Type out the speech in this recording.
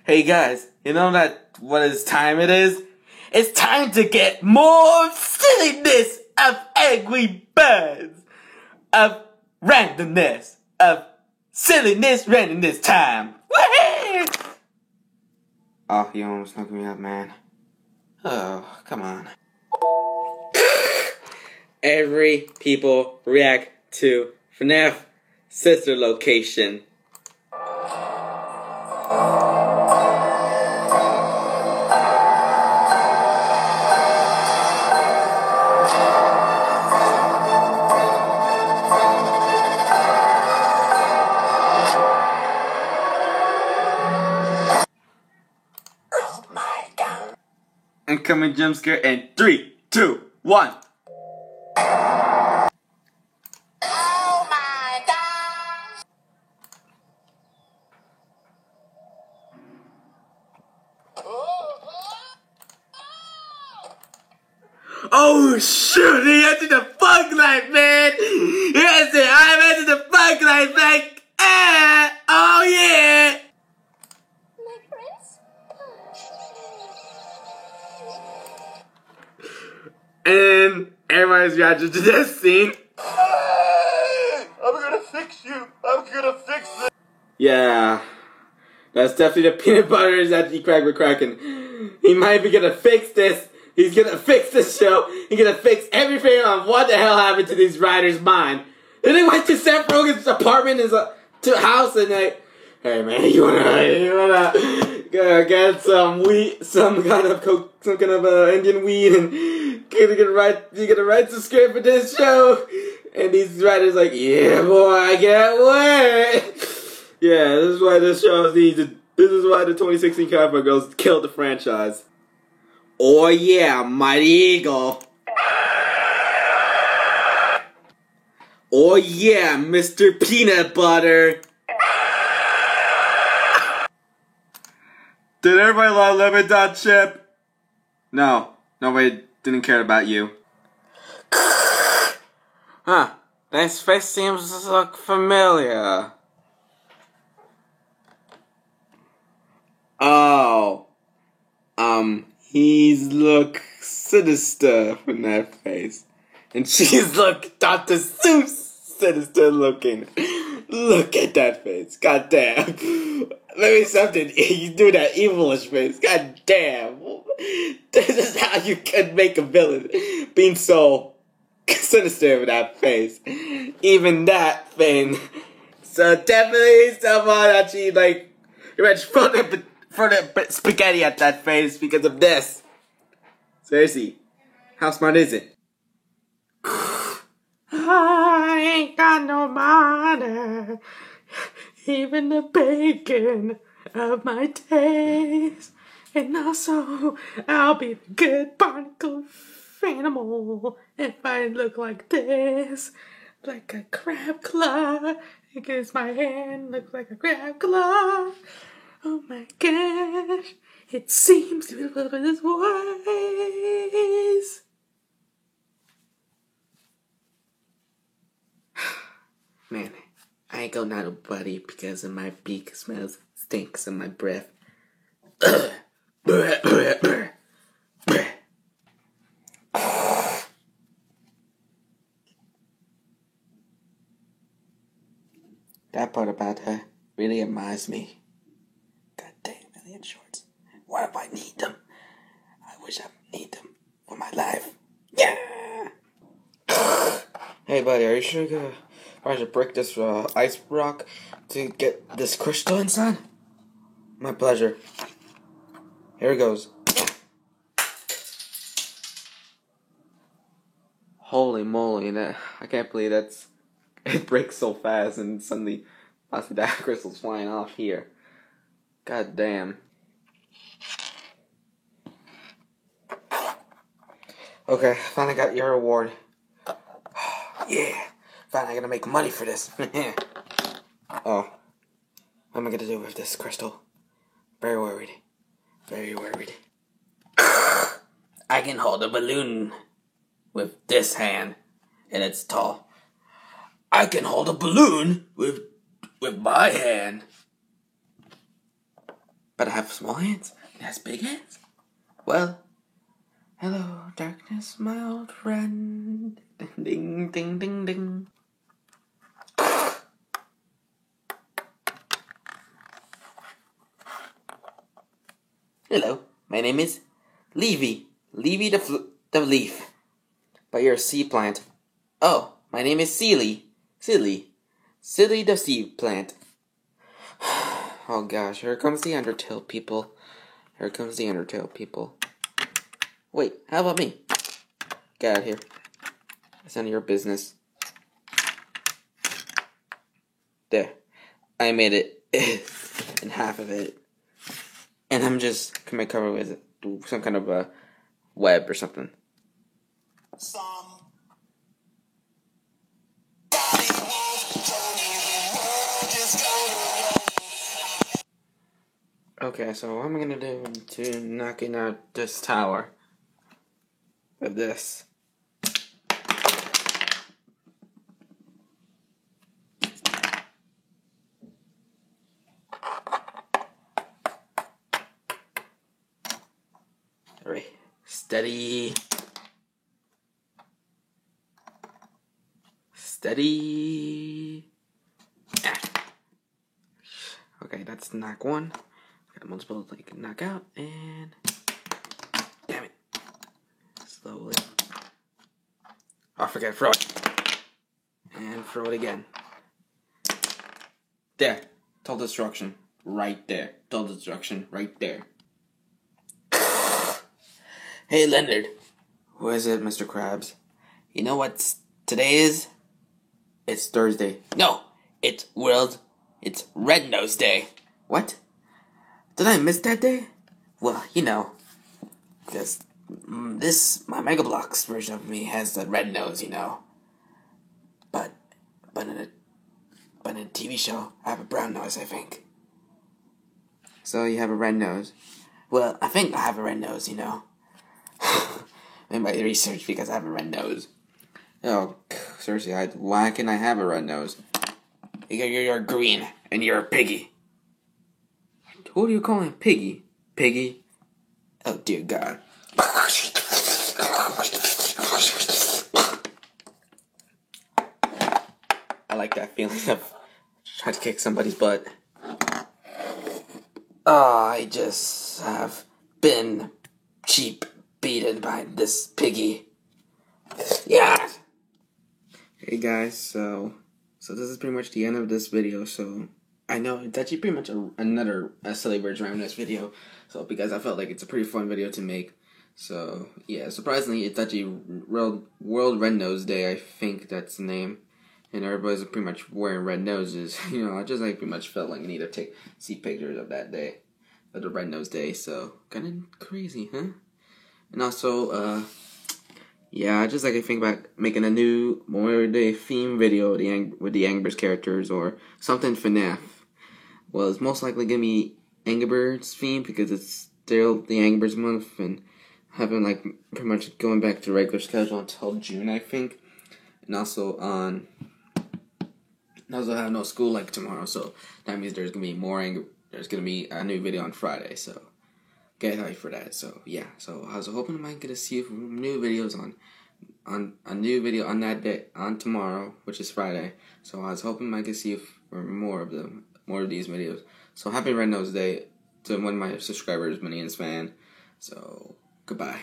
Hey guys, you know what is time it is? It's time to get more silliness of Angry Birds, of randomness, of silliness, randomness time. Whee! Oh, you almost knocked me up, man. Oh, come on. Every people react to FNAF sister location. Oh my god. Incoming jump scare in 3, 2, 1. Oh shoot, he entered the fog light, man! Yes, I entered the fog light, like, oh yeah! My prince? And everybody's reacting to this scene. Hey, I'm gonna fix you! I'm gonna fix it! Yeah, that's definitely the peanut butter that he cracked with Kraken. He might be gonna fix this. He's gonna fix this show. He's gonna fix everything on what the hell happened to these writers' mind. Then they went to Seth Rogen's apartment, his house, and they, hey man, you wanna get some weed, some kind of Indian weed, and you're gonna write the script for this show. And these writers like, yeah boy, I can't wait. Yeah, this is why this show needed. This is why the 2016 Cowboy Girls killed the franchise. Oh yeah, Mighty Eagle. Oh yeah, Mr. Peanut Butter. Did everybody love Lemon Dot Chip? No, nobody didn't care about you. Huh, this face seems to look familiar. Oh, he's look sinister from that face. And she's look Dr. Seuss sinister looking. Look at that face. God damn. Maybe something, you do that evilish face. God damn. This is how you can make a villain. Being so sinister with that face. Even that thing. So definitely someone that she like, throw the spaghetti at that face because of this. Seriously, how smart is it? I ain't got no money, even the bacon of my taste. And also, I'll be the good barnacle animal if I look like this. Like a crab claw, because my hand looks like a crab claw. Oh my gosh, it seems to be this wise. Man, I ain't got nobody because of my beak smells stinks in my breath. That part about her really admires me. God damn, million shorts. Why do I need them? I wish I need them for my life. Yeah! Hey buddy, are you sure I should break this ice rock to get this crystal inside? My pleasure. Here it goes. Holy moly, I can't believe it breaks so fast and suddenly that crystal's flying off here. God damn. Okay, finally got your reward. Yeah, finally gonna make money for this. Oh, what am I gonna do with this crystal? Very worried. Very worried. I can hold a balloon with this hand, and it's tall. I can hold a balloon with my hand. but I have small hands. It has big hands. Well, hello, darkness, my old friend. Ding, ding, ding, ding. Hello, my name is Levy. Levy the leaf. But you're a sea plant. Oh, my name is Silly. Silly the sea plant. Oh gosh, here comes the Undertale people. Here comes the Undertale people. Wait, how about me? Get out of here. It's none of your business. There. I made it. And half of it. And I'm just gonna cover with some kind of a web or something. Okay, so what am I gonna do to knocking out this tower with this? Alright, steady. Steady. Ah. Okay, that's knock one. Got multiple like knockout and damn it. Slowly. Oh, forget throw it. And throw it again. There. Total destruction. Right there. Total destruction. Right there. Hey Leonard. Who is it, Mr. Krabs? You know what today is? It's Thursday. No! It's Red Nose Day. What? Did I miss that day? Well, you know, because my Mega Bloks version of me has the red nose, you know. But in a TV show, I have a brown nose, I think. So you have a red nose. Well, I think I have a red nose, you know. Made my research because I have a red nose. Oh, seriously, why can I have a red nose? You're green, and you're a piggy. Who do you call him? Piggy? Piggy? Oh, dear God. I like that feeling of trying to kick somebody's butt. I just have been cheap beaten by this piggy. Yeah! Hey guys, so this is pretty much the end of this video, so I know it's actually pretty much another Silly Birds Randomness video, so because I felt like it's a pretty fun video to make. So yeah, surprisingly, it's actually World Red Nose Day, I think that's the name, and everybody's pretty much wearing red noses. You know, I just like pretty much felt like I need to see pictures of that day, of the Red Nose Day. So kind of crazy, huh? And also, yeah, I just like to think about making a new Memorial Day theme video with the Angry Birds characters or something FNAF. Well, it's most likely gonna be Angry Birds theme because it's still the Angry Birds month and having like pretty much going back to regular schedule until June, I think. And also have no school like tomorrow, so that means there's gonna be a new video on Friday. So get ready for that. So yeah, so I was hoping I might get to see new videos on a new video on that day, on tomorrow, which is Friday. So I was hoping I might get to see for more of these videos. So happy Red Nose Day to one of my subscribers, Minions fan. So goodbye.